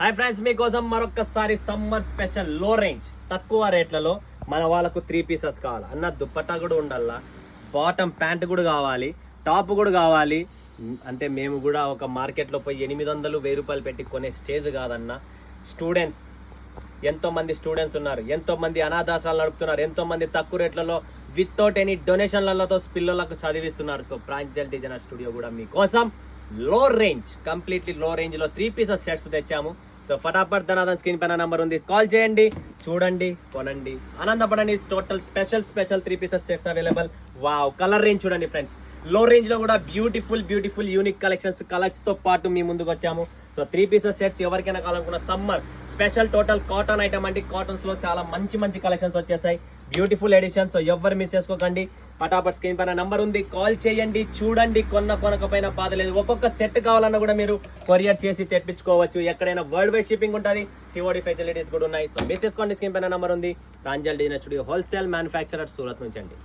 Hi friends, మీకోసం మరొకసారి summer special లో రేంజ్ తక్కువ రేట్లలో మన వాళ్ళకు 3 పీసెస్ కావాలి అన్న. దుప్పట్టా కూడా ఉండాలా, బాటమ్ ప్యాంట్ కూడా కావాలి, టాప్ కూడా కావాలి. అంటే మేము కూడా ఒక మార్కెట్లో పోయి 800-1000 రూపాయలు పెట్టి కొనే స్టేజ్ కాదన్న. స్టూడెంట్స్, ఎంతో మంది స్టూడెంట్స్ ఉన్నారు, ఎంతో మంది అనాథాశ్రాలు నడుపుతున్నారు, ఎంతో మంది తక్కువ రేట్లలో వితౌట్ ఎనీ డొనేషన్లతో పిల్లలకు చదివిస్తున్నారు. సో ప్రాంజల్ డిజైనర్ స్టూడియో కూడా మీకోసం లో రేంజ్, కంప్లీట్లీ లో రేంజ్ లో 3 పీసెస్ సెట్స్ తెచ్చాము. సో ఫటాఫట్ ధనాథన్ స్క్రీన్ పైన నంబర్ ఉంది, కాల్ చేయండి, చూడండి, కొనండి, ఆనందపడండి. Total special 3 pieces sets available. Wow, colour range చూడండి ఫ్రెండ్స్. లో రేంజ్ లో కూడా బ్యూటిఫుల్ యూనిక్ కలెక్స్ తో పాటు మీ ముందుకు వచ్చాము. సో 3 పీసెస్ సెట్స్ ఎవరికైనా కావాలనుకున్న summer special total cotton item అండి. కాటన్స్ లో చాలా మంచి కలెక్షన్స్ వచ్చేసాయి, బ్యూటిఫుల్ ఎడిషన్. సో ఎవరు మిస్ చేసుకోకండి. పటాపట్ స్క్రీన్ పైన నంబర్ ఉంది, కాల్ చేయండి, చూడండి. కొనకపోయినా బాధ లేదు. ఒక్కొక్క సెట్ కావాలన్నా కూడా మీరు కొరియర్ చేసి తెప్పించుకోవచ్చు. ఎక్కడైనా వరల్డ్ వైడ్ షిప్పింగ్ ఉంటుంది, సిఓడి ఫెసిలిటీస్ కూడా ఉన్నాయి. సో మిస్ చేసుకోండి. స్క్రీన్ పైన నంబర్ ఉంది. Pranjal designer studio wholesale manufacturer Surat నుంచి అండి.